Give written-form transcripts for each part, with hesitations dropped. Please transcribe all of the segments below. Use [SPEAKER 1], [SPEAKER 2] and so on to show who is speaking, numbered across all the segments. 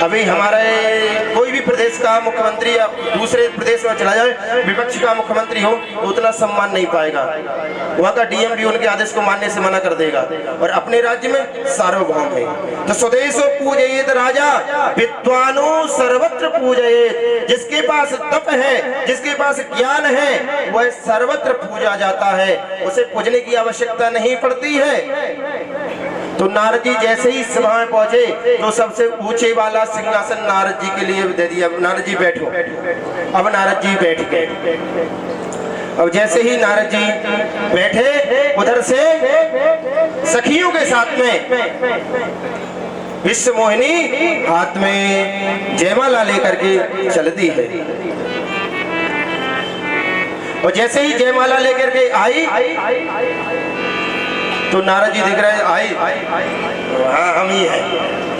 [SPEAKER 1] अभी हमारे कोई भी प्रदेश का मुख्यमंत्री या दूसरे प्रदेश में चला जाए, विपक्ष का मुख्यमंत्री हो तो उतना सम्मान नहीं पाएगा। वहाँ का डीएम भी उनके आदेश को मानने से मना कर देगा। और अपने राज्य में सार्वभौम है। तो स्वदेशो पूजयेत राजा विद्वानो सर्वत्र पूजयेत। जिसके पास तप है, जिसके पास ज्ञान है, वह सर्वत्र पूजा जाता है, उसे पूजने की आवश्यकता नहीं पड़ती है। तो नारद जी जैसे ही सभा में पहुंचे तो सबसे ऊंचे वाला सिंहासन नारद जी के लिए दे दिया। नारद जी बैठो। अब नारद जी बैठ गए। अब जैसे ही नारद जी बैठे, उधर से सखियों के साथ में विश्व मोहिनी हाथ में जयमाला लेकर के चलती है। और जैसे ही जयमाला लेकर के आई तो नारद जी दिख रहे हैं, आई हाँ हम ही हैं।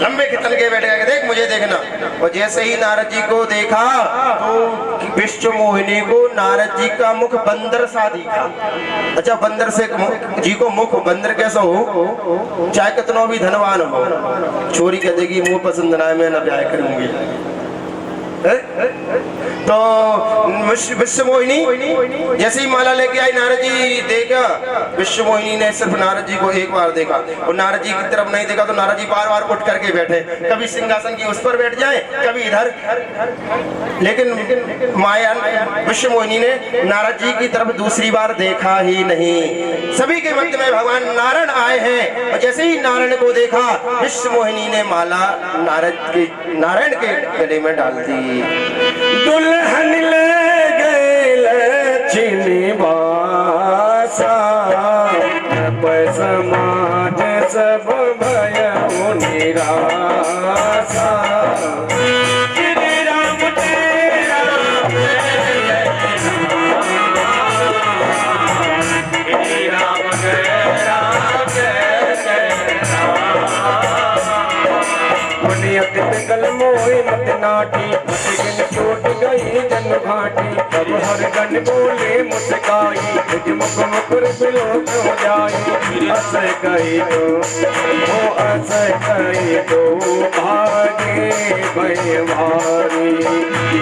[SPEAKER 1] लंबे के तल के बैठ गए, देख मुझे देखना। और जैसे ही नारद जी को देखा तो विश्व मोहिनी को नारद जी का मुख बंदर सा दिखा। अच्छा, बंदर से जी को मुख बंदर कैसा हो, चाहे कितना भी धनवान हो, छोरी कह देगी मुंह पसंद ना है, मैं ना ब्याह करूंगी। तो विश्व मोहिनी जैसे ही माला लेके आई, नारद जी देखा, विश्व मोहिनी ने सिर्फ नारद जी को एक बार देखा और नारद जी की तरफ नहीं देखा। तो नारद जी बार बार उठ करके बैठे, कभी सिंहासन की उस पर बैठ जाए, कभी इधर। लेकिन माया विश्व मोहिनी ने नारद जी की तरफ दूसरी बार देखा ही नहीं। सभी के मध्य में भगवान नारायण आए हैं। और जैसे ही नारायण को देखा, विश्व मोहिनी ने माला नारायण के गले में डाल दी।
[SPEAKER 2] दुल्हन ले गए लक्ष्मी बासा, समाज सब भयो निराशा। श्री राम तेरा श्री राम तेरा कल मोई मत नाटी, छूट गई जन घाटी। तब हर गण बोले मुस्काई, तुझ मुख मुकुर बिलोक हो जाई। अस कही तो वो अस कही तो भागे भय भारी।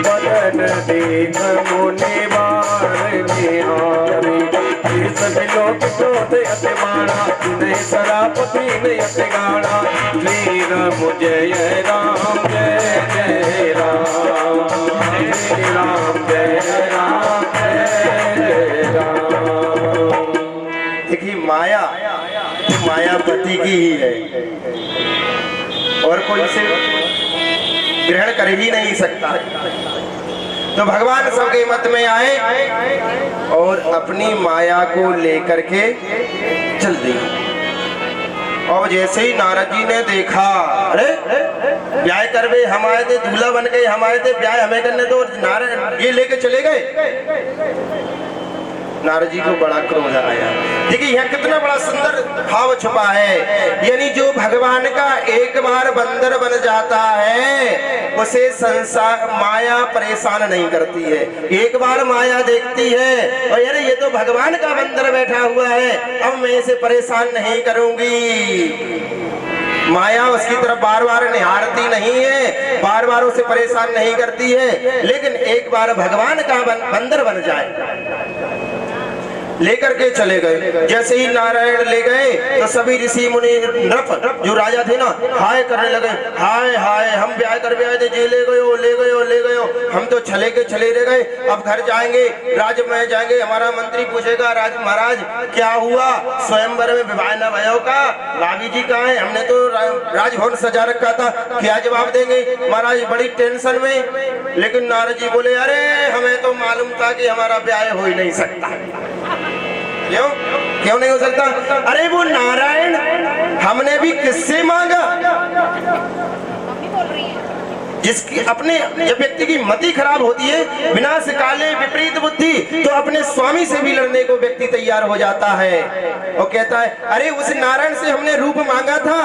[SPEAKER 2] बदन देख मुनि बार निहारी। सभी लोग क्रोध अति मारा, नहीं सरापति नहीं अति गाड़ा। श्री राम जय राम जय जय राम, श्री राम जय राम जय राम।
[SPEAKER 1] देखिए माया तो मायापति की ही है और कोई इसे ग्रहण कर ही नहीं सकता। तो भगवान सबके मत में आए और अपनी माया को लेकर के चल दिए। और जैसे ही नारद जी ने देखा, अरे ब्याह करवे हम आए थे, दूल्हा बन गए हम आए थे, ब्याह हमें करने दो, नारद ये लेके चले गए। नारद जी को बड़ा क्रोध आया। देखिए यहाँ कितना बड़ा सुंदर भाव छुपा है। यानी जो भगवान का एक बार बंदर बन जाता है, उसे संसार माया परेशान नहीं करती है। एक बार माया देखती है और यार ये तो भगवान का बंदर बैठा हुआ है, अब मैं इसे परेशान नहीं करूंगी। माया उसकी तरफ बार बार निहारती नहीं है, बार बार उसे परेशान नहीं करती है। लेकिन एक बार भगवान का बंदर बन जाए, लेकर के चले गए। जैसे ही नारायण ले गए तो सभी ऋषि मुनि नृप जो राजा थे ना, हाय करने लगे, हाय हाय हम ब्याह कर आए थे, जे ले गए हो ले गए हो ले गए हो, हम तो चले के चले रह गए, अब घर जाएंगे, राज में जाएंगे, हमारा मंत्री पूछेगा राज महाराज क्या हुआ, स्वयंवर में विवाह न भयो का, भाभी जी कहाँ है, हमने तो राजभवन सजा रखा था, क्या जवाब देंगे महाराज, बड़ी टेंशन में। लेकिन नारद जी बोले अरे हमें तो मालूम था कि हमारा ब्याह हो ही नहीं सकता। क्यों क्यों नहीं हो सकता? अरे वो नारायण हमने भी किससे मांगा, जिसकी अपने जब व्यक्ति की मति खराब होती है, विनाश काले विपरीत बुद्धि, तो अपने स्वामी से भी लड़ने को व्यक्ति तैयार हो जाता है और कहता है अरे उस नारायण से हमने रूप मांगा था,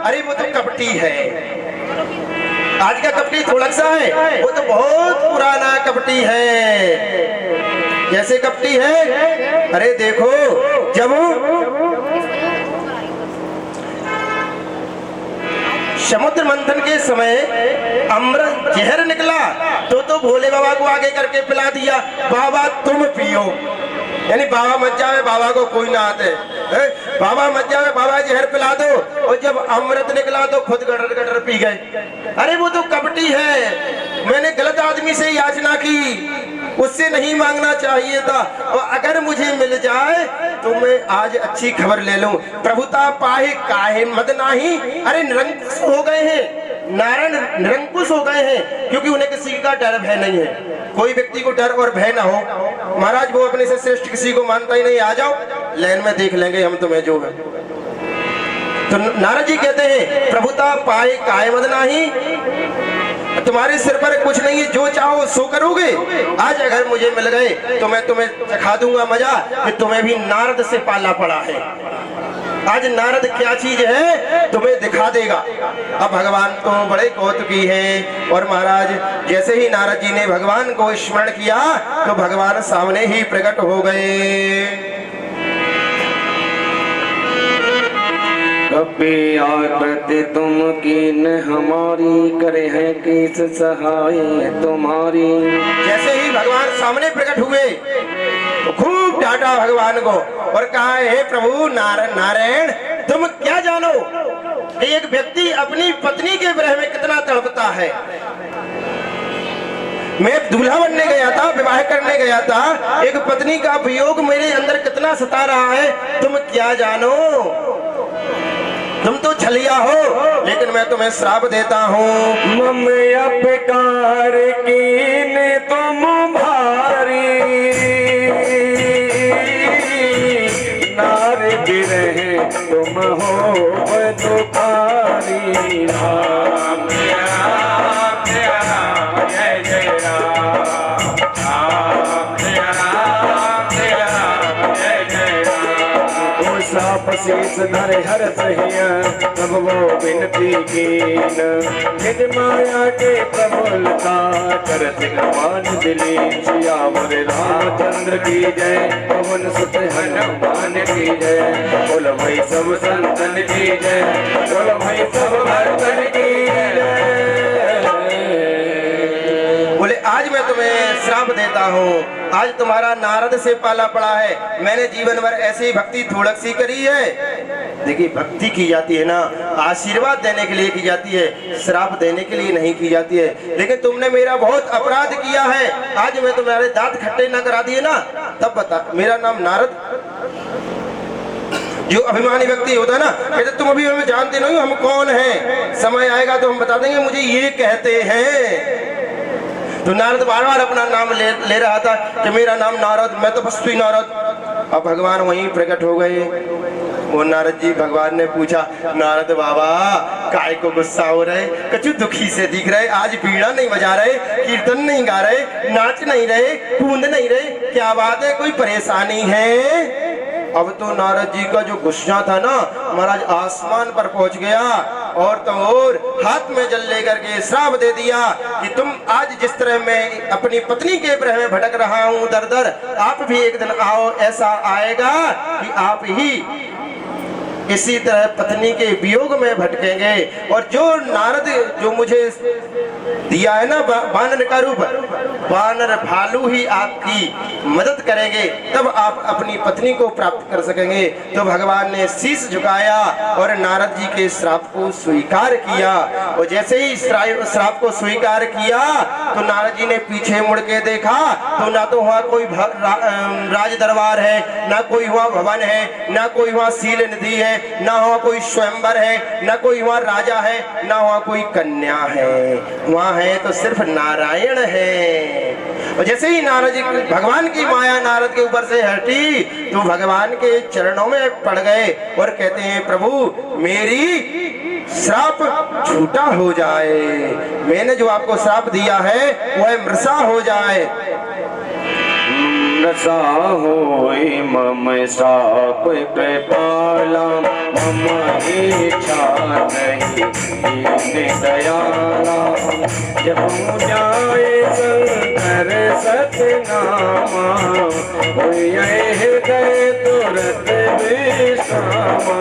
[SPEAKER 1] अरे वो तो कपटी है। आज का कपटी थोड़ा सा है, वो तो बहुत पुराना कपटी है। कैसे कपटी है? अरे देखो जब समुद्र मंथन के समय अमृत जहर निकला तो भोले बाबा को आगे करके पिला दिया, बाबा तुम पियो। यानी बाबा मत जावे, बाबा को कोई ना आते, बाबा मत जावे, बाबा जहर पिला दो। और जब अमृत निकला तो खुद गटर गटर पी गए। अरे वो तो कपटी है, मैंने गलत आदमी से याचना की, उससे नहीं मांगना चाहिए था। और अगर मुझे मिल जाए तो मैं आज अच्छी खबर ले लूं। प्रभुता पाहे काहे मद नाही। अरे निरंकुश हो गए हैं, नारायण निरंकुश हो गए हैं, क्योंकि उन्हें किसी का डर भय नहीं है। कोई व्यक्ति को डर और भय ना हो, महाराज वो अपने से श्रेष्ठ किसी को मानता ही नहीं। आ जाओ लाइन में, देख लेंगे हम तुम्हें जो है। तो नारद जी कहते हैं प्रभुता पाए काहे मद नाही। तुम्हारे सिर पर कुछ नहीं है, जो चाहो सो करोगे। आज अगर मुझे मिल गए तो मैं तुम्हें चखा दूंगा मजा कि तुम्हें भी नारद से पाला पड़ा है। आज नारद क्या चीज है तुम्हें दिखा देगा। अब भगवान तो बड़े कौतुकी है। और महाराज जैसे ही नारद जी ने भगवान को स्मरण किया तो भगवान सामने ही प्रकट हो गए।
[SPEAKER 2] कभी आकृत तुम कीन हमारी, करे हैं किस सहाय तुम्हारी।
[SPEAKER 1] जैसे ही भगवान सामने प्रकट हुए तो खूब डांटा भगवान को और कहा, हे प्रभु नारायण तुम क्या जानो कि एक व्यक्ति अपनी पत्नी के विरह में कितना तड़पता है। मैं दूल्हा बनने गया था, विवाह करने गया था, एक पत्नी का वियोग मेरे अंदर कितना सता रहा है, तुम क्या जानो। तुम तो छलिया हो, लेकिन मैं तुम्हें श्राप देता हूँ।
[SPEAKER 2] मम अपकार कीन तुम भारी, नार गिरहे तुम हो दुखारी। राम राम राम जय जय राम, राम राम राम जय जय राम। ओ साप शीस धरे हर सहिया, तब वो विनती कीन, निज माया के प्रबलता करत भगवान दिली। सियावर रामचंद्र की जय, पवन सुत हनुमान की जय, बोल भाई सब संतन की जय, बोल भाई सब भक्तन की जय।
[SPEAKER 1] बोले आज मैं तुम्हें श्राप देता हूँ, आज तुम्हारा नारद से पाला पड़ा है। मैंने जीवन भर ऐसी भक्ति थोड़क सी करी है। देखिए भक्ति की जाती है ना आशीर्वाद देने के लिए की जाती है, श्राप देने के लिए नहीं की जाती है। लेकिन तुमने मेरा बहुत अपराध किया है, आज मैं तुम्हारे दांत खट्टे ना करा दिए ना, तब बता मेरा नाम नारद। जो अभिमानी व्यक्ति होता है ना, कहते तुम अभी हमें जानते नहीं हो हम कौन हैं, समय आएगा तो हम बता देंगे मुझे ये कहते हैं। तो नारद बार बार अपना नाम ले रहा था कि मेरा नाम नारद, मैं तपस्वी नारद। अब भगवान वहीं प्रकट हो गए। वो नारद जी, भगवान ने पूछा नारद बाबा काय को गुस्सा हो रहे, कछु दुखी से दिख रहे, आज बीड़ा नहीं बजा रहे, कीर्तन नहीं गा रहे, नाच नहीं रहे, कूद नहीं रहे, क्या बात है, कोई परेशानी है। अब तो नारद जी का जो गुस्सा था ना महाराज आसमान पर पहुंच गया और तो और हाथ में जल लेकर के श्राप दे दिया कि तुम आज जिस तरह मैं अपनी पत्नी के विरह में भटक रहा हूं दर दर, आप भी एक दिन आओ, ऐसा आएगा कि आप ही इसी तरह पत्नी के वियोग में भटकेंगे। और जो नारद जो मुझे दिया है ना बानर का रूप, बानर भालू ही आपकी मदद करेंगे, तब आप अपनी पत्नी को प्राप्त कर सकेंगे। तो भगवान ने शीश झुकाया और नारद जी के श्राप को स्वीकार किया। और जैसे ही श्राप को स्वीकार किया तो नारद जी ने पीछे मुड़ के देखा तो ना तो वहाँ कोई राज दरबार है, ना कोई वहाँ भवन है, ना कोई वहाँ शील निधि है, ना वहाँ कोई स्वयंवर है, ना कोई वहाँ राजा है, ना वहाँ कोई कन्या है। वहाँ है तो सिर्फ नारायण है। और जैसे ही नारद जी भगवान की माया नारद के ऊपर से हटी तो भगवान के चरणों में पड़ गए और कहते हैं प्रभु मेरी श्राप झूठा हो जाए, मैंने जो आपको श्राप दिया है वह मृषा हो जाए।
[SPEAKER 2] नशा होई मम साप कृपाला, मम इच्छा नहीं दयाला। जब जाए शंकर सतनामा, हृदय तुरंत विश्रामा।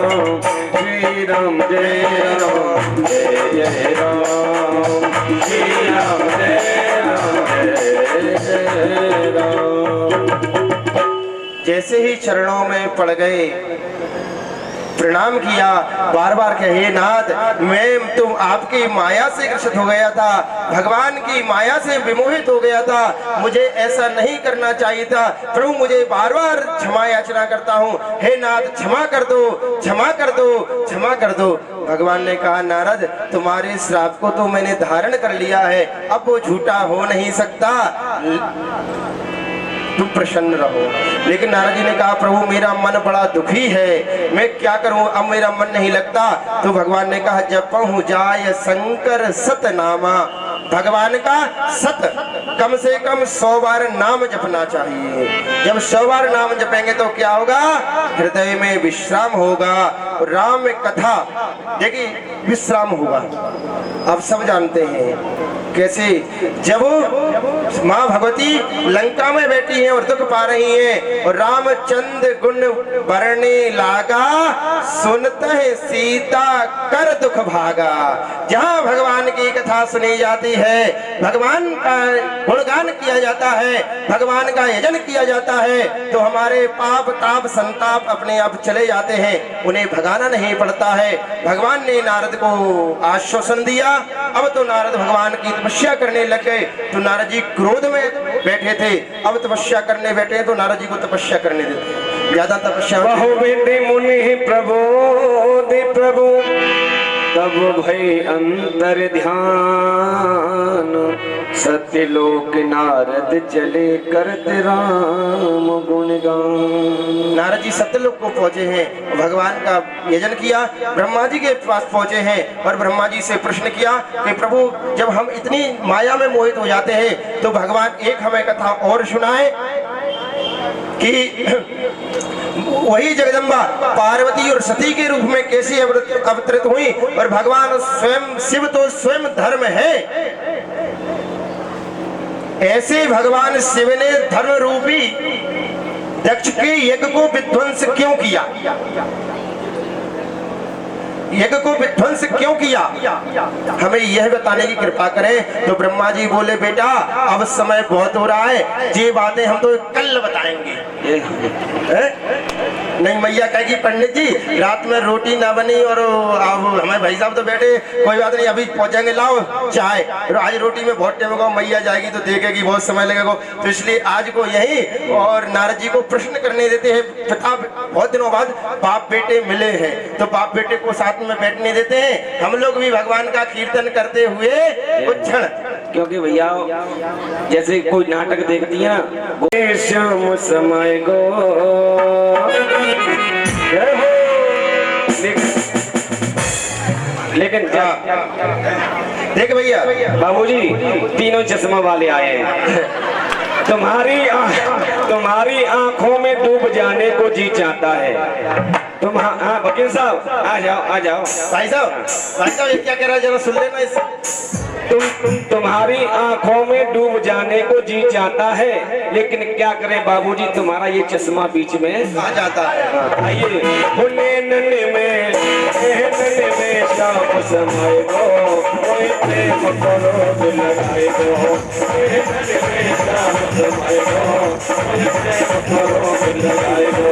[SPEAKER 2] श्री राम जय राम जय जय राम श्री राम जय राम जय राम।
[SPEAKER 1] जैसे ही चरणों में पड़ गए, प्रणाम किया, बार बार कहे नाथ मैं तुम आपकी माया से ग्रसित हो गया था, भगवान की माया से विमोहित हो गया था, मुझे ऐसा नहीं करना चाहिए था प्रभु, मुझे बार बार क्षमा याचना करता हूँ, हे नाथ क्षमा कर दो क्षमा कर दो क्षमा कर दो। भगवान ने कहा नारद तुम्हारे श्राप को तो मैंने धारण कर लिया है, अब वो झूठा हो नहीं सकता, तुम प्रसन्न रहो। लेकिन नारद जी ने कहा प्रभु मेरा मन बड़ा दुखी है, मैं क्या करूं, अब मेरा मन नहीं लगता। तो भगवान ने कहा जपहु जाय शंकर सतनामा, भगवान का सत कम से कम 100 बार नाम जपना चाहिए। जब 100 बार नाम जपेंगे तो क्या होगा, हृदय में विश्राम होगा, राम कथा देखिए विश्राम होगा। आप सब जानते हैं कैसे, जब माँ भगवती लंका में बैठी हैं और दुख पा रही हैं और रामचंद्र गुण बरने लागा, सुनते हैं सीता कर दुख भागा। जहाँ भगवान की कथा सुनी जाती है, भगवान का गुणगान किया जाता है, भगवान का यजन किया जाता है, तो हमारे पाप ताप संताप अपने आप चले जाते हैं, उन्हें भगाना नहीं पड़ता है। भगवान ने नारद को आश्वासन दिया। अब तो नारद भगवान की तपस्या करने लग गए। तो नारद जी क्रोध में बैठे थे, अब तपस्या करने बैठे तो नारद जी को तपस्या करने देते, ज्यादा तपस्या
[SPEAKER 2] बहुविधि मुनि प्रबोधि प्रभु, तब भय अंतर ध्यान, सत्यलोक नारद चले करते राम गुणगान।
[SPEAKER 1] नारद जी सत्यलोक को पहुंचे हैं, भगवान का यजन किया, ब्रह्मा जी के पास पहुंचे हैं और ब्रह्मा जी से प्रश्न किया कि प्रभु जब हम इतनी माया में मोहित हो जाते हैं तो भगवान एक हमें कथा और सुनाए कि वही जगदम्बा पार्वती और सती के रूप में कैसे अवतरित हुई, और भगवान स्वयं शिव तो स्वयं धर्म है, ऐसे भगवान शिव ने धर्म रूपी दक्ष के यज्ञ को विध्वंस क्यों किया, यज्ञ को विध्वंस क्यों किया, हमें यह बताने की कृपा करें। तो ब्रह्मा जी बोले बेटा अब समय बहुत हो रहा है, ये बातें हम तो कल बताएंगे। नहीं मैया कहेगी पंडित जी रात में रोटी ना बनी और अब हमें भाई साहब तो बैठे, कोई बात नहीं अभी पहुंचेंगे, लाओ चाय, आज रोटी में बहुत टाइम होगा, मैया जाएगी तो देखेगी बहुत समय लगेगा, तो इसलिए आज को यही और नारद जी को प्रश्न करने देते हैं। पिता बहुत दिनों बाद बाप बेटे मिले हैं तो बाप बेटे को साथ में बैठने देते हैं, हम लोग भी भगवान का कीर्तन करते हुए कुछ क्षण,
[SPEAKER 2] क्योंकि भैया जैसे कोई नाटक देखती है ना, श्याम समय गो लेकिन
[SPEAKER 1] देख भैया
[SPEAKER 2] बाबूजी तीनों चश्मा वाले आए हैं, तुम्हारी आंखों में डूब जाने को जी चाहता है। तुम हाँ वकील साहब आ जाओ आ जाओ।
[SPEAKER 1] भाई साहब ये क्या कह रहा है जरा सुन लेना इसे।
[SPEAKER 2] तुम्हारी आंखों में डूब जाने को जी चाहता है, लेकिन क्या करें बाबूजी तुम्हारा ये चश्मा बीच में
[SPEAKER 1] आ जाता है।
[SPEAKER 2] आइए शाम समय गो प्रेम करो लगाए गो, शाम समय गो प्रेम करो लगाए गो,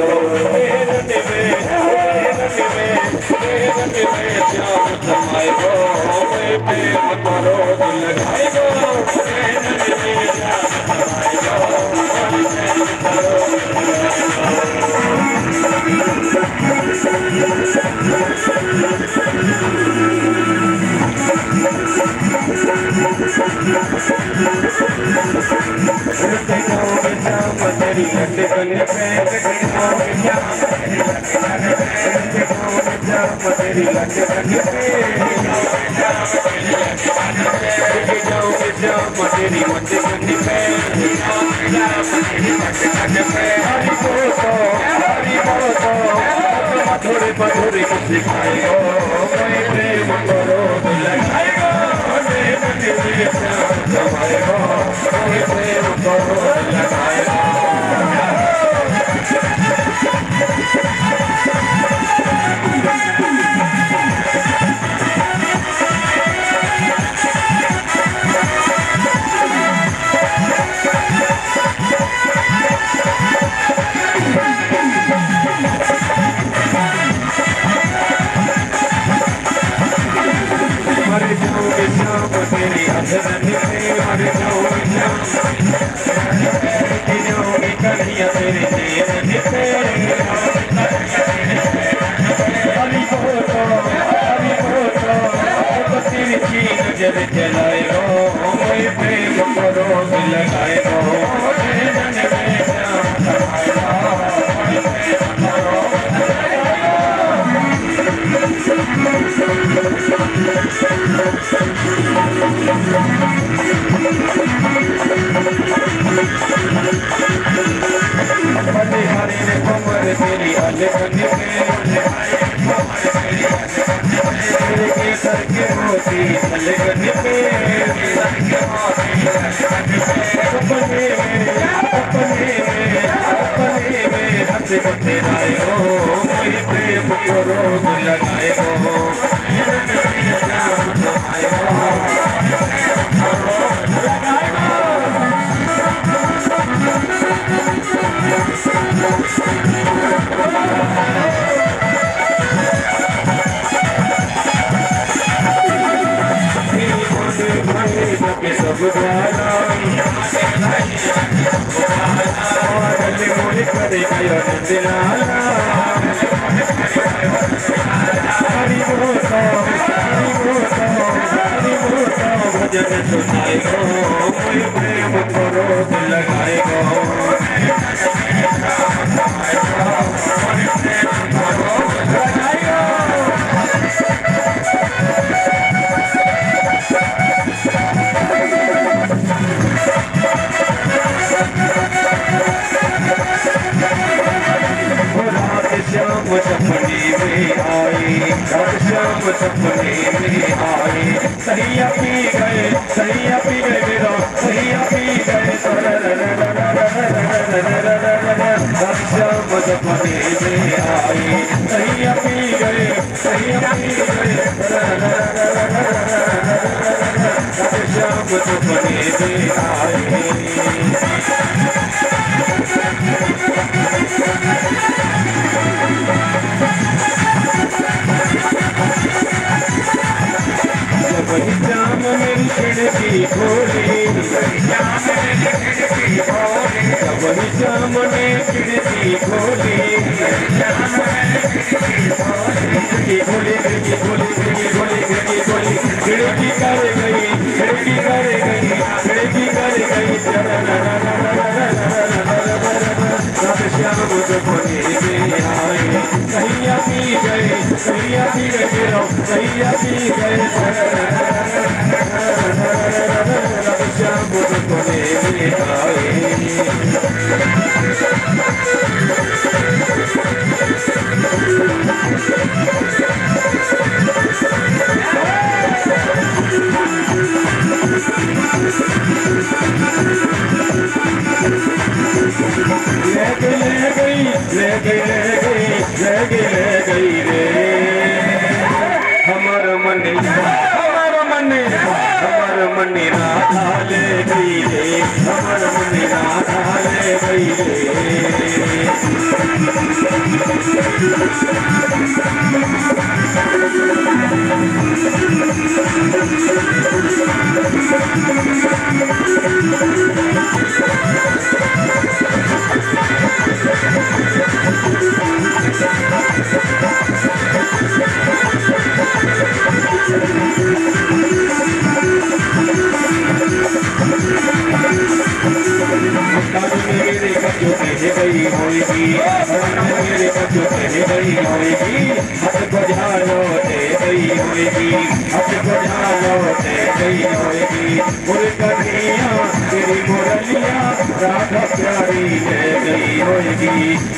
[SPEAKER 2] श्याम समय गो प्रेम करो लगाए गो। मधुर मधुर सिखाए गो प्रेम करो लगाए गो, प्रेम करो लगाए गो। शाम तेरी अधरन पे मर जाऊं शाम जाऊंगी कन्हैया तेरे चरण पे हरि बोलो तो तेरी की नजर जलाए हो मोए प्रेम को रोग लगाए हो चरण में श्याम समाया मोए प्रेम को रोग हरे हरे रे कमर तेरी अलगन पे तेरे केसर के मोती अलगन पे सपने में हंस तेरा हो मोहे प्रेम को रोग लगाए हो सब द्वारा मोहे करे दिलाला हरि भजन सुनाए गो मोहे प्रेम को रोग लगाए गो श्याम सपने में आए श्याम सपने में आए सैया पी गए मेरा सैया पी गए श्याम सपने में आए सैया पी गए श्याम सपने में आए वही जाम मेरी खिड़की खोली वही जाम ने खिड़की खोली खिड़की कर गई श्याम सपने में आए सैया पी गए सैया पी गए श्याम सपने में आए ले गई रे हमार मन राधा ले गई रे हमार मन राधा ले गई रे मेरे बच्चों कह गई होगी मेरे बच्चों कह गई होगी हाथ बजा लौटे गई होगी हाथ बजा लौटे गई होगी मुझे कन्हैया तेरी मुरलिया राधा प्यारी ले गई होगी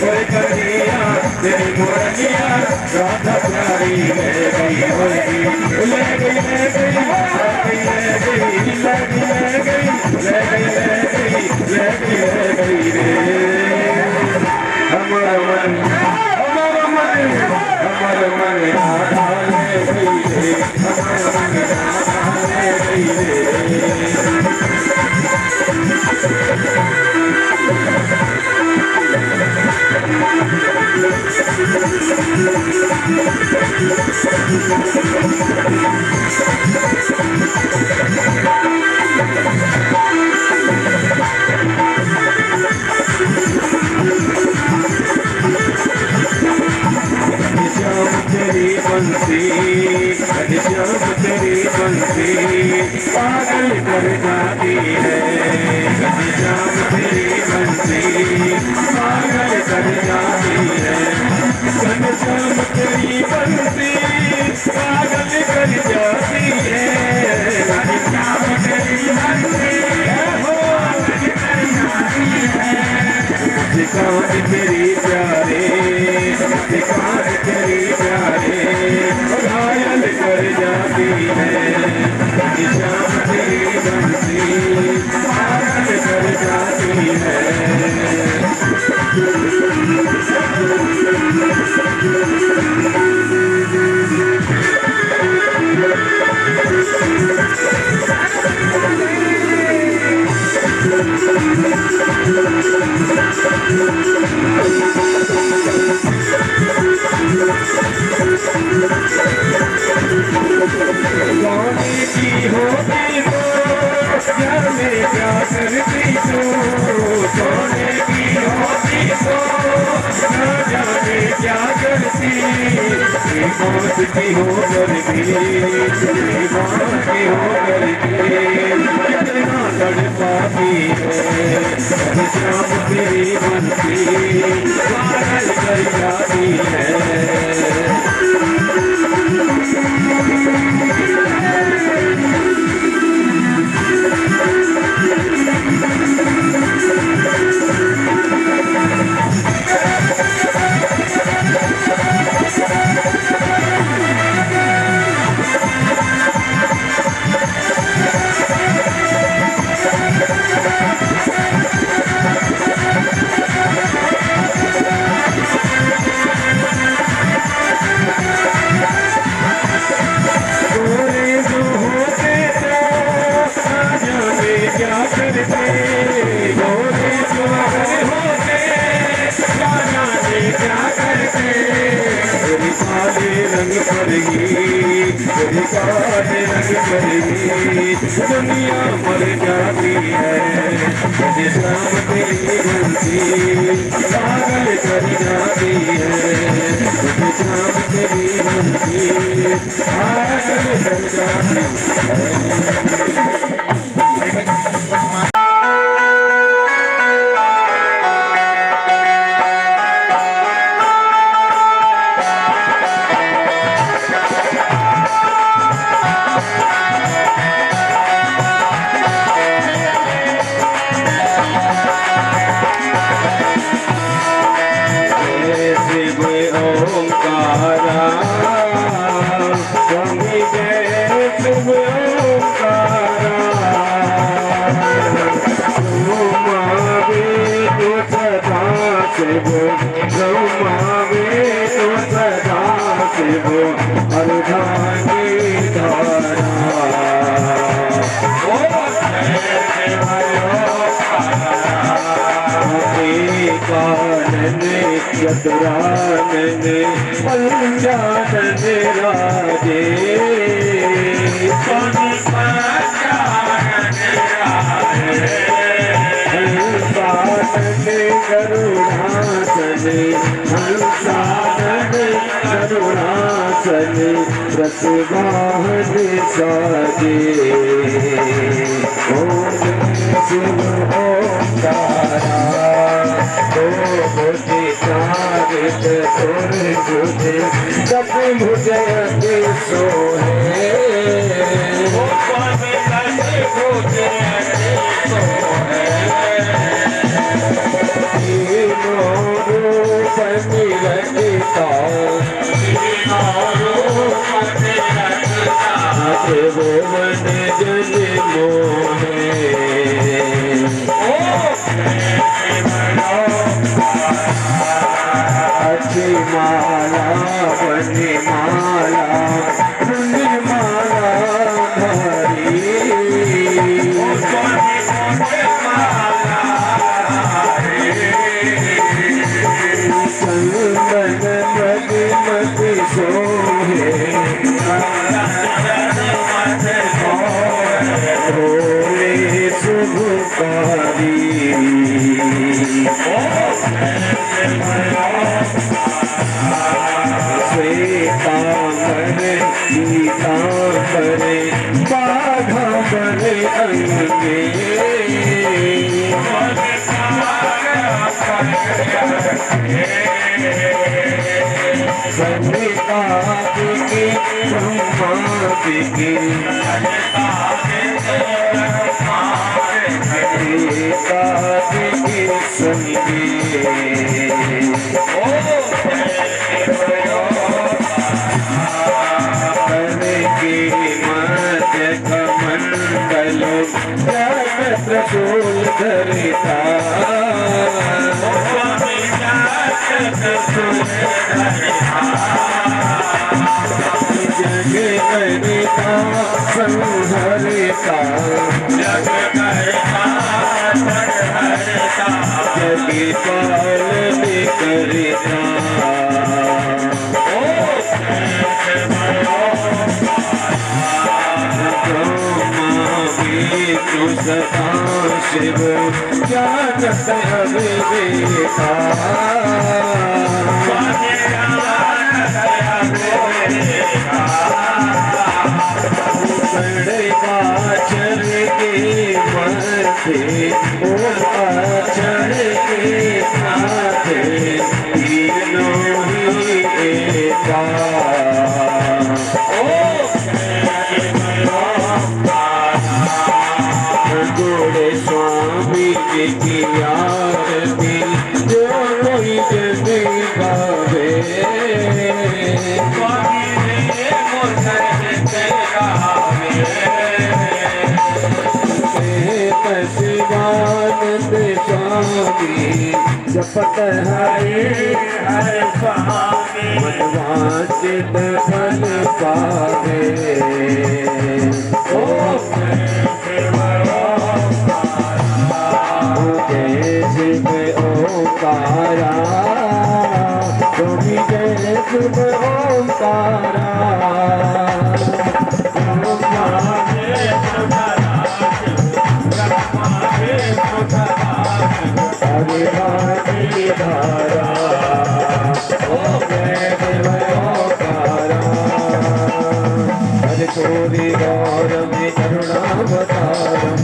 [SPEAKER 2] मुझे कन्हैया तेरी मुरलिया राधा प्यारी ले गई होगी ले गई रे हमारा मन राधा ले गई रे हमारा मन राधा ले गई रे श्याम तेरी बंसी, श्याम तेरी बंसी पागल कर जाती है। श्याम तेरी बंसी पागल कर जाती है। श्याम तेरी बंसी पागल कर जाती है। श्याम तेरी बंसी कान तेरी प्यारे, कान तेरी प्यारे घायल कर जाती है। श्याम तेरी बंसी घायल कर जाती है। गाने की होती तो जाने क्या करती तो, सोने की होती तो न जाने क्या करती। मौत की हो करती, मौत की हो करती कितना तड़पाती है। श्याम तेरी बंसी पागल कर जाती है। क्या करते गोरे जो होते क्या जाने क्या करते। तेरी काले रंग पड़ेगी, तेरी काले रंग पड़ेगी दुनिया मर जाती है। श्याम तेरी बंसी पागल कर जाती है। श्याम तेरी बंसी पागल कर जाती है। ओंकारा स्वामी जय शिव ओंकारा। ब्रह्मावे तो सदा शिव, ब्रह्मावे तो सदा शिव अर्धांगी धारा। कानन चतुरानन पंचानन राजे। हंसानन करुणासन, हंसानन करुणासन रसवाहन साजे। ओम शिव ओंकारा तो बुद्धि चारित सुर बुद्धि सब भुजयति सोहे। तीनों रूप निरंता, त्रिभुवन जन मोहे। अच्छी माला बनी माला सुनी माला धारी। संगन बड़े अंगे सविता की ब्रह्मा की सविता की संगे कमंडल त्रिशूल धरिता जग करिता संहरिता जग पालन करिता सदा शिव जानत अविवेका बड़े आचर के मरते ओ आचर के माथे तीनों ही एका गोड़े स्वामी जी की आरती जो कोई जग गावे शिवानंद स्वामी जपत हरे हर स्वामी मनवांचित फल पावे शिव ओंकारा गोविंद शिव ओंकारा हरे वाणी धारा ओम शिव ओंकारा हरे कोरि गौरम करुणावतारम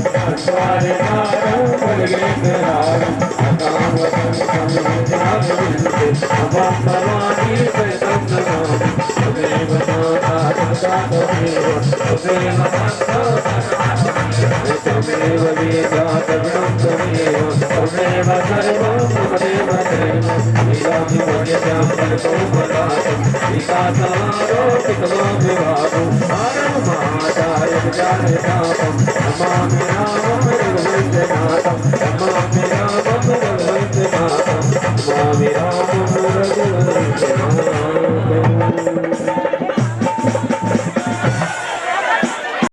[SPEAKER 2] स्वारकारं बलगेन्द्रहारं अकामतं समजागविन्दे अवां भवानी सहितं नमामि तदेव नाथात्मतातमेव तदेव तमेव वेदातगुणं तमेव तमेव सर्वं तमेव तमेव लीलामि मन्यतां फलतो पदातं विकासारोपितमो विभागो आरं महाचार्य विचारतापं नमामि नामं रघुवंशनाथं